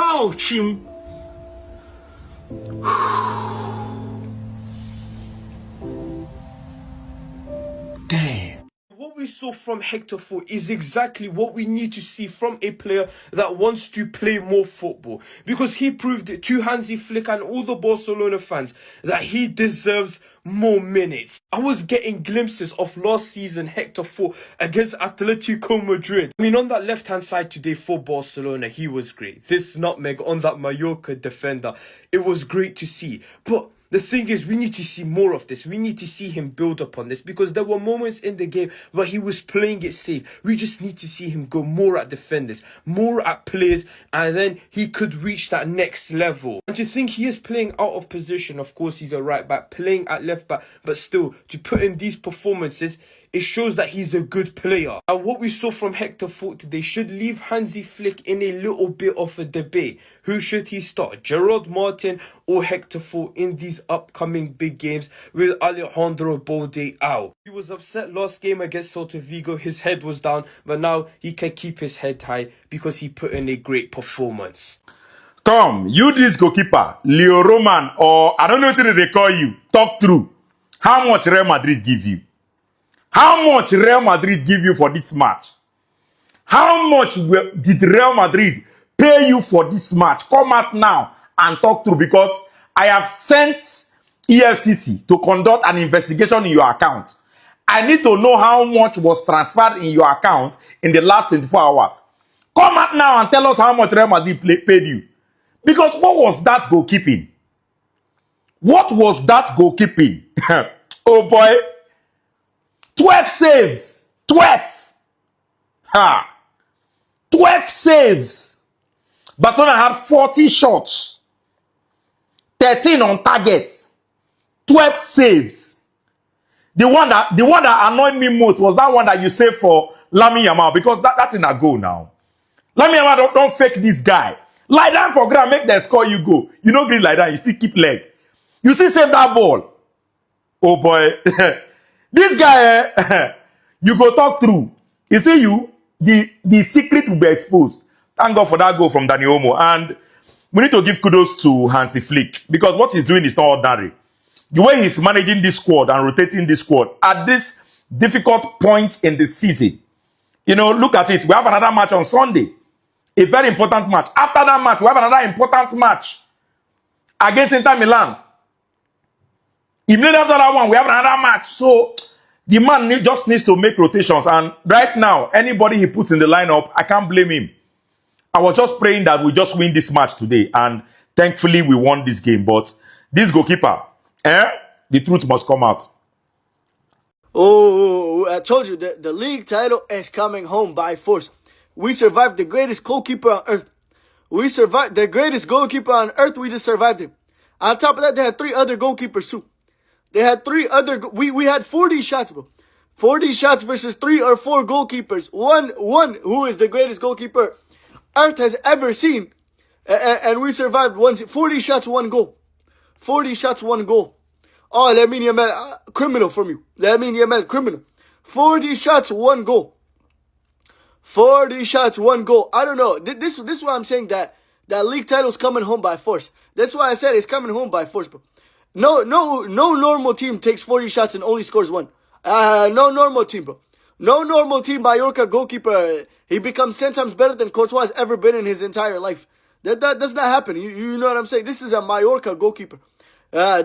Ouch him. Damn. What we saw from Héctor Fort is exactly what we need to see from a player that wants to play more football. Because he proved it to Hansi Flick and all the Barcelona fans that he deserves more minutes. I was getting glimpses of last season Héctor Fort against Atletico Madrid. I mean, on that left-hand side today for Barcelona, he was great. This nutmeg on that Mallorca defender, it was great to see. But the thing is, we need to see more of this. We need to see him build upon this because there were moments in the game where he was playing it safe. We just need to see him go more at defenders, more at players, and then he could reach that next level. And to think he is playing out of position, of course, he's a right back, playing at left back, but still, to put in these performances, it shows that he's a good player. And what we saw from Héctor Fort today should leave Hansi Flick in a little bit of a debate. Who should he start? Gerard Martin or Héctor Fort in these upcoming big games with Alejandro Balde out? He was upset last game against Celta Vigo. His head was down, but now he can keep his head high because he put in a great performance. Come, you this goalkeeper, Leo Román, or I don't know what they call you, talk through. How much Real Madrid give you? How much Real Madrid give you for this match? How much did Real Madrid pay you for this match? Come out now and talk through because I have sent EFCC to conduct an investigation in your account. I need to know how much was transferred in your account in the last 24 hours. Come out now and tell us how much Real Madrid paid you. Because what was that goalkeeping? What was that goalkeeping? Oh boy. 12 saves. 12. Ha. 12 saves. Barcelona had 40 shots. 13 on target. 12 saves. The one that annoyed me most was that one that you saved for Lamine Yamal because that's in a goal now. Lamine Yamal don't fake this guy. Lie down for ground, make them score you go. You don't green like that, you still keep leg. You still save that ball. Oh boy. This guy, you go talk through. You see the secret will be exposed. Thank God for that goal from Dani Olmo. And we need to give kudos to Hansi Flick because what he's doing is not ordinary. The way he's managing this squad and rotating this squad at this difficult point in the season. You know, look at it. We have another match on Sunday. A very important match. After that match, we have another important match against Inter Milan. Immediately after that one, we have another match. So the man just needs to make rotations. And right now, anybody he puts in the lineup, I can't blame him. I was just praying that we just win this match today. And thankfully, we won this game. But this goalkeeper, the truth must come out. Oh, I told you that the league title is coming home by force. We survived the greatest goalkeeper on earth. We survived the greatest goalkeeper on earth. We just survived him. On top of that, they had 3 other goalkeepers too. They had 3 other. We had 40 shots, bro. 40 shots versus 3 or 4 goalkeepers. One who is the greatest goalkeeper earth has ever seen, and we survived 40 shots, 1 goal. 40 shots, 1 goal. Oh, Lamine Yamal, criminal from you. Lamine Yamal, criminal. 40 shots, 1 goal. 40 shots, 1 goal. I don't know. This is why I'm saying that league title's coming home by force. That's why I said it's coming home by force, bro. No normal team takes 40 shots and only scores 1. No normal team, bro. No normal team. Mallorca goalkeeper, he becomes 10 times better than Courtois has ever been in his entire life. That does not happen. You know what I'm saying? This is a Mallorca goalkeeper.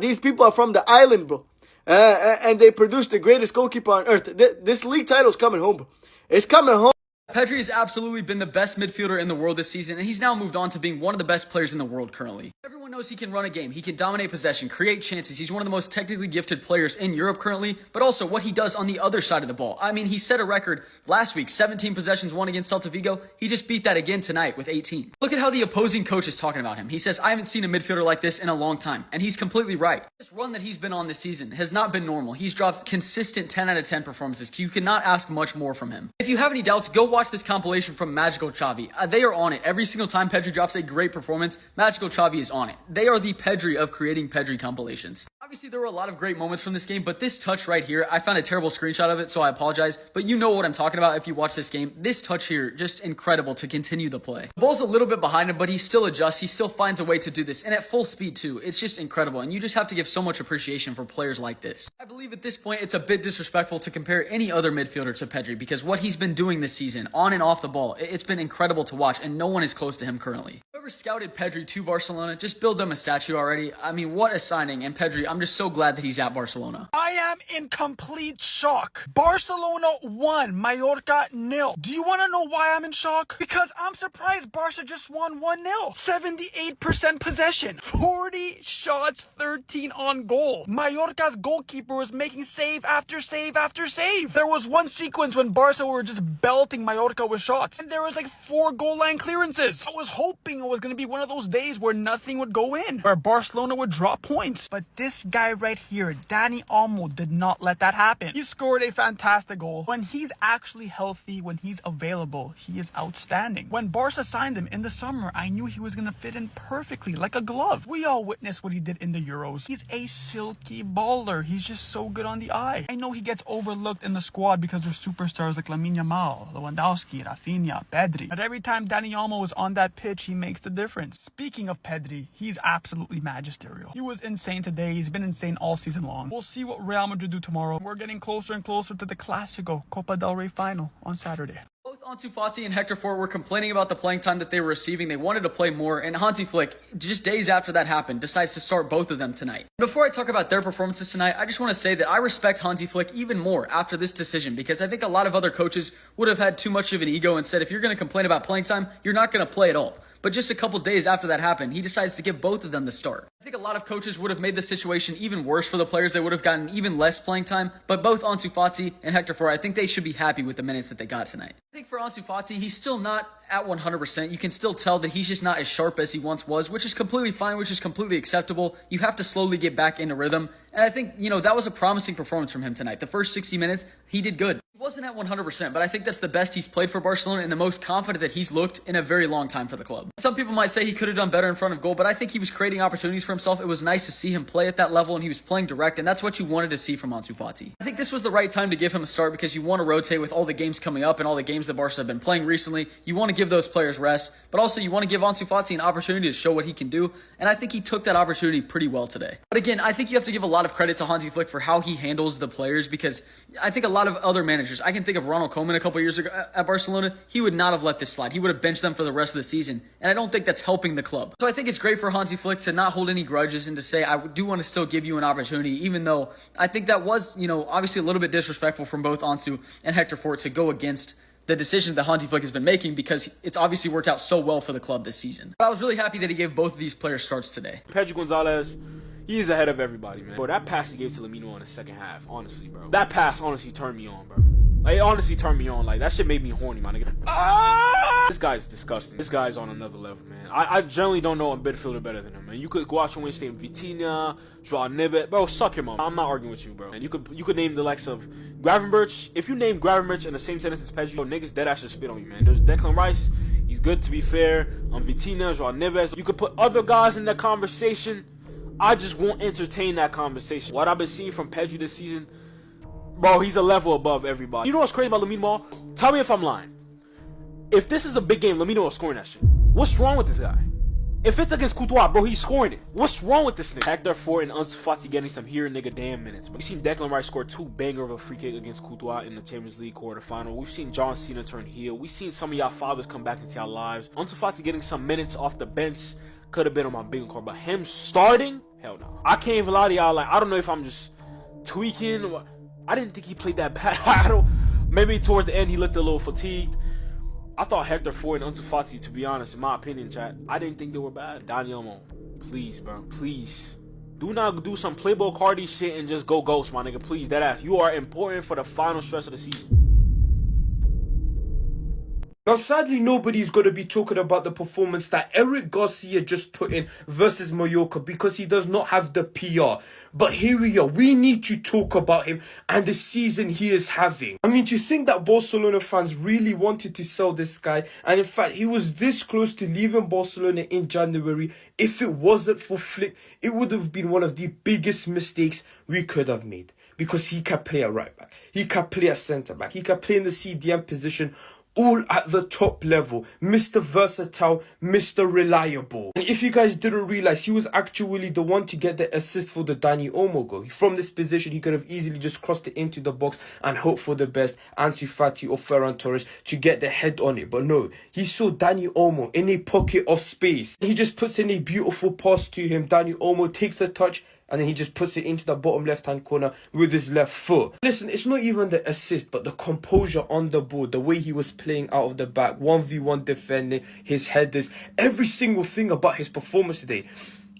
These people are from the island, bro. And they produce the greatest goalkeeper on earth. This league title's coming home, bro. It's coming home. Pedri has absolutely been the best midfielder in the world this season, and he's now moved on to being one of the best players in the world currently. Everyone knows he can run a game, he can dominate possession, create chances. He's one of the most technically gifted players in Europe currently, but also what he does on the other side of the ball. I mean, he set a record last week, 17 possessions won against Celta Vigo. He just beat that again tonight with 18. Look at how the opposing coach is talking about him. He says, I haven't seen a midfielder like this in a long time, and he's completely right. This run that he's been on this season has not been normal. He's dropped consistent 10 out of 10 performances. You cannot ask much more from him. If you have any doubts, go watch this compilation from Magical Xavi. They are on it. Every single time Pedri drops a great performance, Magical Xavi is on it. it. They are the Pedri of creating Pedri compilations. Obviously, there were a lot of great moments from this game, but this touch right here, I found a terrible screenshot of it, so I apologize. But you know what I'm talking about if you watch this game. This touch here, just incredible to continue the play. The ball's a little bit behind him, but he still adjusts. He still finds a way to do this, and at full speed too. It's just incredible, and you just have to give so much appreciation for players like this. I believe at this point, it's a bit disrespectful to compare any other midfielder to Pedri, because what he's been doing this season, on and off the ball, it's been incredible to watch, and no one is close to him currently. Whoever scouted Pedri to Barcelona, just build them a statue already. I mean, what a signing, and Pedri, I'm just so glad that he's at Barcelona. I am in complete shock. Barcelona 1, Mallorca 0. Do you want to know why I'm in shock? Because I'm surprised Barca just won 1-0. 78% possession, 40 shots, 13 on goal. Mallorca's goalkeeper was making save after save after save. There was one sequence when Barca were just belting Mallorca with shots, and there was like 4 goal line clearances. I was hoping it was going to be one of those days where nothing would go in, where Barcelona would drop points. But this guy right here, Dani, Olmo, did not let that happen. He scored a fantastic goal. When he's actually healthy, when he's available, he is outstanding. When Barca signed him in the summer, I knew he was going to fit in perfectly, like a glove. We all witnessed what he did in the Euros. He's a silky baller. He's just so good on the eye. I know he gets overlooked in the squad because there's superstars like Lamine Yamal, Lewandowski, Rafinha, Pedri. But every time Dani Olmo is on that pitch, he makes the difference. Speaking of Pedri, he's absolutely magisterial. He was insane today. He's been insane all season long. We'll see what Real Madrid do tomorrow. We're getting closer and closer to the Clásico Copa del Rey final on Saturday. Both Ansu Fati and Héctor Fort were complaining about the playing time that they were receiving. They wanted to play more, and Hansi Flick, just days after that happened, decides to start both of them tonight. Before I talk about their performances tonight, I just want to say that I respect Hansi Flick even more after this decision, because I think a lot of other coaches would have had too much of an ego and said, if you're going to complain about playing time, you're not going to play at all. But just a couple days after that happened, he decides to give both of them the start. I think a lot of coaches would have made the situation even worse for the players. They would have gotten even less playing time. But both Ansu Fati and Héctor Fort, I think they should be happy with the minutes that they got tonight. I think for Ansu Fati, he's still not at 100%. You can still tell that he's just not as sharp as he once was, which is completely fine, which is completely acceptable. You have to slowly get back into rhythm. And I think, that was a promising performance from him tonight. The first 60 minutes, he did good. He wasn't at 100%, but I think that's the best he's played for Barcelona and the most confident that he's looked in a very long time for the club. Some people might say he could have done better in front of goal, but I think he was creating opportunities for himself. It was nice to see him play at that level, and he was playing direct, and that's what you wanted to see from Ansu Fati. I think this was the right time to give him a start because you want to rotate with all the games coming up and all the games that Barca have been playing recently. You want to give those players rest, but also you want to give Ansu Fati an opportunity to show what he can do, and I think he took that opportunity pretty well today. But again, I think you have to give a lot of credit to Hansi Flick for how he handles the players, because I think a lot of other managers, I can think of Ronald Koeman a couple years ago at Barcelona, he would not have let this slide. He would have benched them for the rest of the season, and I don't think that's helping the club. So I think it's great for Hansi Flick to not hold any grudges and to say, I do want to still give you an opportunity, even though I think that was, obviously a little bit disrespectful from both Ansu and Héctor Fort to go against the decisions that Hansi Flick has been making, because it's obviously worked out so well for the club this season. But I was really happy that he gave both of these players starts today. Pedri Gonzalez, he's ahead of everybody, man. Bro, that pass he gave to Lamine Yamal in the second half, honestly, bro. That pass honestly turned me on, bro. Like, it honestly turned me on. Like, that shit made me horny, my nigga. This guy's disgusting. This guy's on another level, man. I generally don't know a midfielder better than him, man. You could go out your way and name Vitinha, Joao Neves. Bro, suck him up. I'm not arguing with you, bro. And you could name the likes of Gravenberch. If you name Gravenberch in the same sentence as Pedri, niggas dead ass should spit on you, man. There's Declan Rice. He's good, to be fair. Vitinha, Joao Neves. You could put other guys in that conversation. I just won't entertain that conversation. What I've been seeing from Pedri this season, bro, he's a level above everybody. You know what's crazy about Lamine Yamal? Tell me if I'm lying. If this is a big game, Lamine Yamal scoring that shit. What's wrong with this guy? If it's against Courtois, bro, he's scoring it. What's wrong with this nigga? Héctor Fort and Ansu Fati getting some here nigga damn minutes. But we've seen Declan Rice score 2 banger of a free kick against Courtois in the Champions League quarterfinal. We've seen John Cena turn heel. We've seen some of y'all fathers come back into our lives. Ansu Fati getting some minutes off the bench could have been on my big card, but him starting, hell no. I can't even lie to y'all. Like, I don't know if I'm just tweaking. I didn't think he played that bad. Maybe towards the end he looked a little fatigued. I thought Héctor Fort and Ansu Fati, to be honest, in my opinion, chat, I didn't think they were bad. Dani Olmo, please, bro, please. Do not do some Playboy Cardi shit and just go ghost, my nigga. Please, deadass. You are important for the final stretch of the season. Now, sadly, nobody's going to be talking about the performance that Eric Garcia just put in versus Mallorca because he does not have the PR. But here we are. We need to talk about him and the season he is having. I mean, to think that Barcelona fans really wanted to sell this guy, and in fact, he was this close to leaving Barcelona in January. If it wasn't for Flick, it would have been one of the biggest mistakes we could have made because he can play a right back. He can play a centre back. He can play in the CDM position, all at the top level. Mr. Versatile, Mr. Reliable. And if you guys didn't realize, he was actually the one to get the assist for the Dani Olmo goal. From this position, he could have easily just crossed it into the box and hoped for the best, Ansu Fati or Ferran Torres to get the head on it. But no, he saw Dani Olmo in a pocket of space. He just puts in a beautiful pass to him. Dani Olmo takes a touch, and then he just puts it into the bottom left-hand corner with his left foot. Listen, it's not even the assist, but the composure on the ball, the way he was playing out of the back, 1v1 defending, his headers, every single thing about his performance today.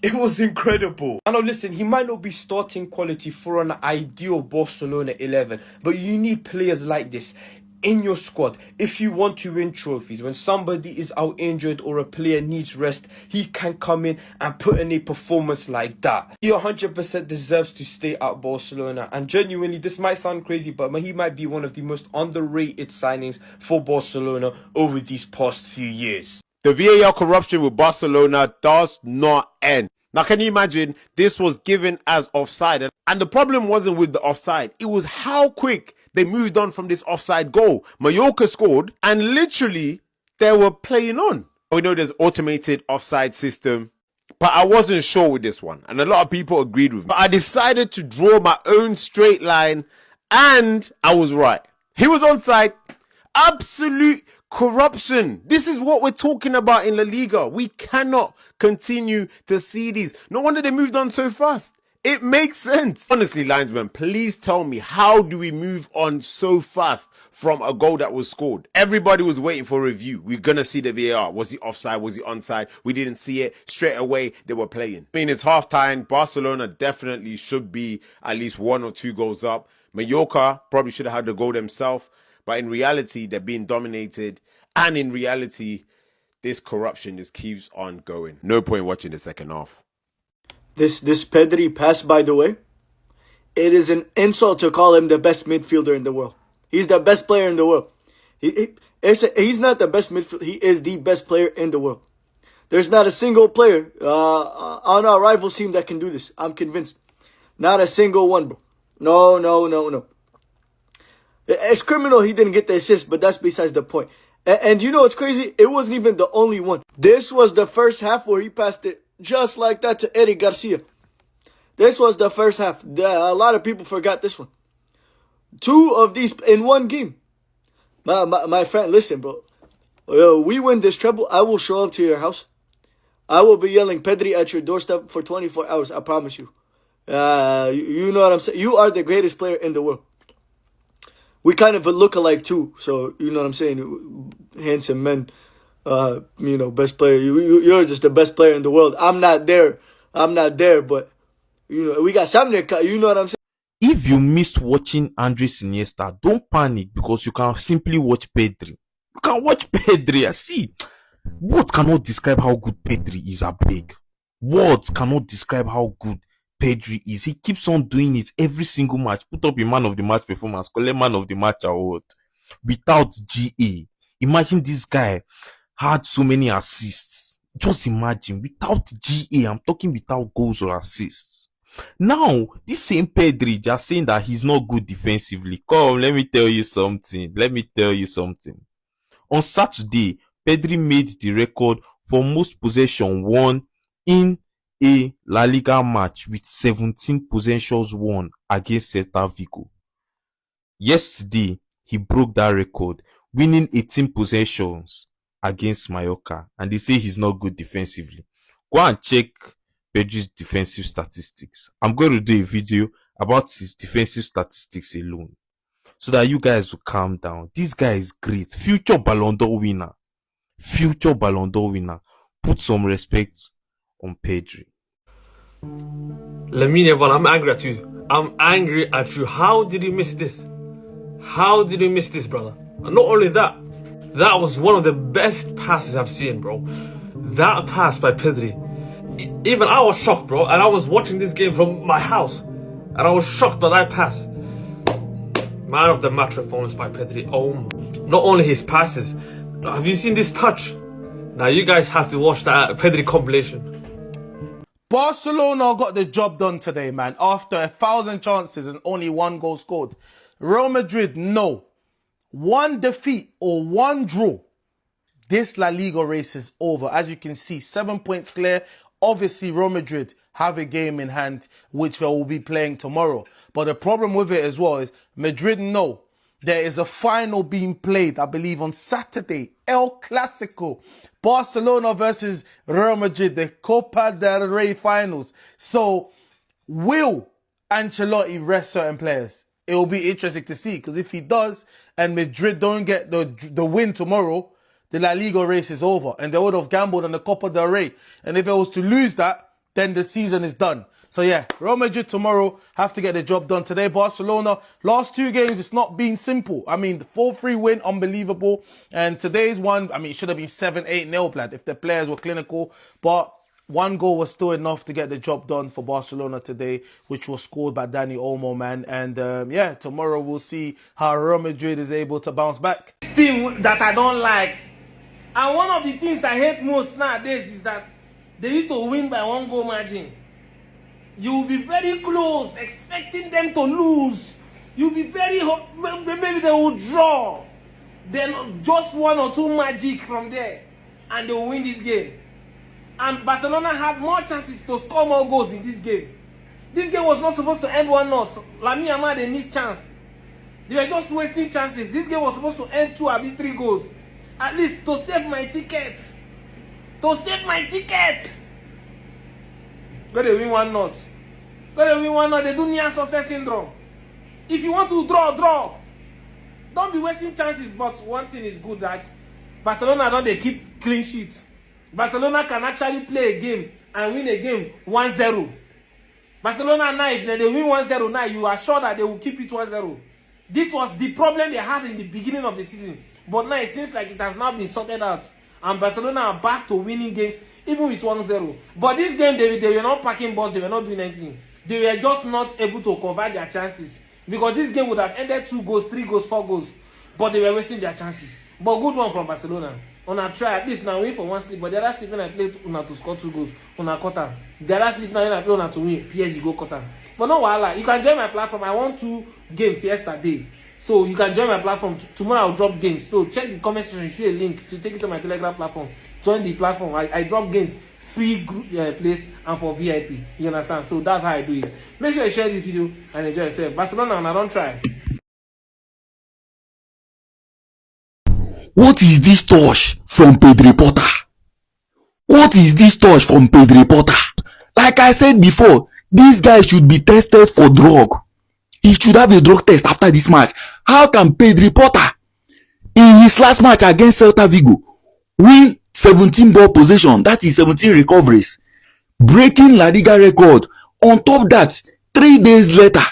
It was incredible. I know, listen, he might not be starting quality for an ideal Barcelona 11, but you need players like this in your squad if you want to win trophies. When somebody is out injured or a player needs rest, he can come in and put in a performance like that. He 100% deserves to stay at Barcelona, and genuinely, this might sound crazy, but he might be one of the most underrated signings for Barcelona over these past few years. The VAR corruption with Barcelona does not end. Now, can you imagine this was given as offside? And the problem wasn't with the offside. It was how quick they moved on from this offside goal. Mallorca scored and literally they were playing on. We know there's automated offside system, but I wasn't sure with this one. And a lot of people agreed with me. But I decided to draw my own straight line and I was right. He was onside. Absolute corruption. This is what we're talking about in La Liga. We cannot continue to see these. No wonder they moved on so fast. It makes sense. Honestly, linesman, please tell me, how do we move on so fast from a goal that was scored? Everybody was waiting for a review. We're going to see the VAR. Was he offside? Was he onside? We didn't see it. Straight away, they were playing. I mean, it's halftime. Barcelona definitely should be at least 1 or 2 goals up. Mallorca probably should have had the goal themselves. But in reality, they're being dominated. And in reality, this corruption just keeps on going. No point watching the second half. This Pedri pass, by the way, it is an insult to call him the best midfielder in the world. He's the best player in the world. He's not the best midfielder. He is the best player in the world. There's not a single player on our rival team that can do this. I'm convinced. Not a single one, bro. No. It's criminal he didn't get the assist, but that's besides the point. And you know what's crazy? It wasn't even the only one. This was the first half where he passed it just like that to Eric Garcia. This was the first half. A lot of people forgot this one. 2 of these in one game. My friend, listen, bro. We win this treble, I will show up to your house. I will be yelling Pedri at your doorstep for 24 hours. I promise you. You know what I'm saying? You are the greatest player in the world. We kind of look alike too, so you know what I'm saying. Handsome men, best player. You're just the best player in the world. I'm not there, but we got something. You know what I'm saying. If you missed watching Andres Iniesta, don't panic because you can simply watch Pedri. You can watch Pedri. See, words cannot describe how good Pedri is. A big words cannot describe how good Pedri is. He keeps on doing it every single match. Put up a man of the match performance, collect man of the match award without GA. Imagine this guy had so many assists. Just imagine without GA. I'm talking without goals or assists. Now, this same Pedri just saying that he's not good defensively. Come, let me tell you something. On Saturday, Pedri made the record for most possession won in a La Liga match with 17 possessions won against Celta Vigo. Yesterday, he broke that record, winning 18 possessions against Mallorca, and they say he's not good defensively. Go and check Pedri's defensive statistics. I'm going to do a video about his defensive statistics alone, so that you guys will calm down. This guy is great. Future Ballon d'Or winner. Put some respect on Pedri. Lamine Yamal, I'm angry at you. I'm angry at you. How did you miss this? How did you miss this, brother? And not only that, That was one of the best passes I've seen, bro. That pass by Pedri. Even I was shocked, bro. And I was watching this game from my house. And I was shocked by that pass. Man of the match performance by Pedri. Oh, not only his passes. Have you seen this touch? Now you guys have to watch that Pedri compilation. Barcelona got the job done today, man. After 1,000 chances and only 1 goal scored. Real Madrid, no. 1 defeat or 1 draw. This La Liga race is over. As you can see, 7 points clear. Obviously, Real Madrid have a game in hand, which they will be playing tomorrow. But the problem with it as well is Madrid know there is a final being played, I believe, on Saturday. El Clasico. Barcelona versus Real Madrid, the Copa del Rey finals. So, will Ancelotti rest certain players? It will be interesting to see, because if he does, and Madrid don't get the win tomorrow, the La Liga race is over, and they would have gambled on the Copa del Rey. And if it was to lose that, then the season is done. So yeah, Real Madrid tomorrow have to get the job done. Today, Barcelona, last 2 games, it's not been simple. I mean, the 4-3 win, unbelievable. And today's one, I mean, it should have been 7-8-0, lad, if the players were clinical. But 1 goal was still enough to get the job done for Barcelona today, which was scored by Dani Olmo, man. And yeah, tomorrow we'll see how Real Madrid is able to bounce back. Team that I don't like. And one of the things I hate most nowadays is that they used to win by 1 goal margin. You will be very close, expecting them to lose. You'll be very hot. Maybe they will draw. Then just 1 or 2 magic from there, and they will win this game. And Barcelona had more chances to score more goals in this game. This game was not supposed to end 1-0. Lamine Yamal, they missed chance. They were just wasting chances. This game was supposed to end 2 or 3 goals. At least to save my ticket. To save my ticket. Go they win 1-0. Go they win 1-0. They do near success syndrome. If you want to draw, draw. Don't be wasting chances. But one thing is good, that Barcelona don't they keep clean sheets. Barcelona can actually play a game and win a game 1-0. Barcelona now, if they win 1-0 now, you are sure that they will keep it 1-0. This was the problem they had in the beginning of the season. But now it seems like it has now been sorted out. And Barcelona are back to winning games, even with 1-0. But this game, they were not packing balls, they were not doing anything. They were just not able to convert their chances. Because this game would have ended 2 goals, 3 goals, 4 goals. But they were wasting their chances. But good one from Barcelona. Una try, at least now win for 1 sleep. But the other sleep when I played Una to score 2 goals, Una quarter. The other sleep now when I play Una to win, PSG go quarter. But no wahala, you can join my platform. I won 2 games yesterday. So you can join my platform. Tomorrow I'll drop games. So check the comment section, you see a link to take it to my Telegram platform. Join the platform. I drop games, free place and for VIP. You understand? So that's how I do it. Make sure you share this video and enjoy yourself. Barcelona, and I don't try. What is this touch from Pedri Porta? What is this touch from Pedri Porta? Like I said before, this guy should be tested for drug. He should have a drug test after this match. How can Pedri Porta, in his last match against Celta Vigo, win 17 ball possession, that is 17 recoveries, breaking La Liga record? On top that, 3 days later,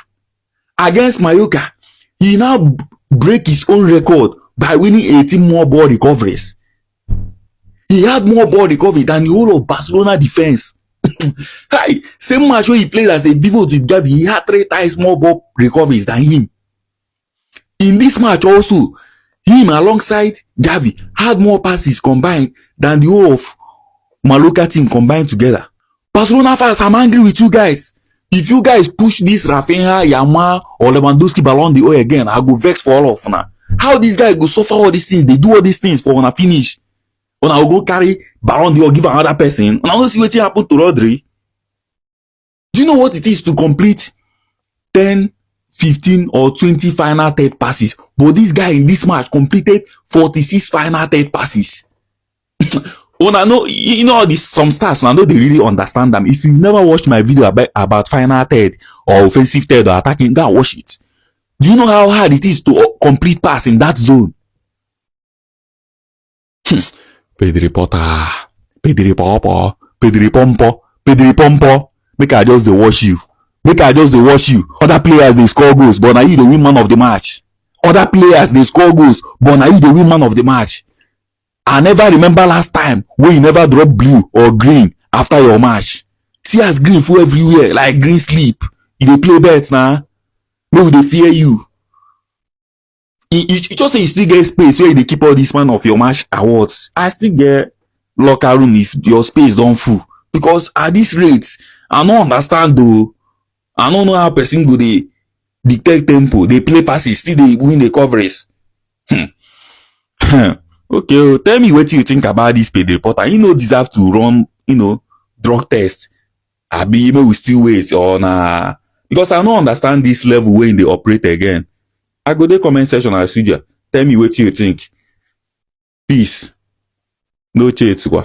against Mallorca, he now break his own record by winning 18 more ball recoveries. He had more ball recovery than the whole of Barcelona defense. Hi, same match where he played as a pivot with Gavi, he had 3 times more ball recoveries than him. In this match also, him alongside Gavi had more passes combined than the whole of Mallorca team combined together. Barcelona fans, I'm angry with you guys. If you guys push this Rafinha, Yamal, or Lewandowski Ballon d'Or again, I go vex for all of now. How these guys go suffer all these things? They do all these things for when I finish. When I go carry Ballon d'Or, give another person. And I don't see what happened to Rodri. Do you know what it is to complete 10, 15, or 20 final third passes? But this guy in this match completed 46 final third passes. When I know, you know, this some stats, I know they really understand them. If you've never watched my video about final third or offensive third or attacking, go and watch it. Do you know how hard it is to complete pass in that zone? Pedri Porta, Pedri Papa, Pedri Pompo, Pedri Pompo. Make I just watch you. Make I just watch you. Other players they score goals, but now you the win man of the match. Other players they score goals, but now you the win man of the match. I never remember last time when you never drop blue or green after your match. See as green full everywhere, like green sleep. You dey play bets na. Make we dey fear you. You just say you still get space where you dey keep all this man of your match awards. I still get locker room if your space don full. Because at this rate, I no understand though. I no know how person go dey dictate tempo, dey play passes, still dey win the recoveries. Okay, tell me wetin you think about this Pedri reporter. He no deserve to run, drug test. Abi make we still wait or na? Because I no understand this level wey they operate again. I go dey comment section as usual. Tell me wetin you think. Peace. No chase, quoi.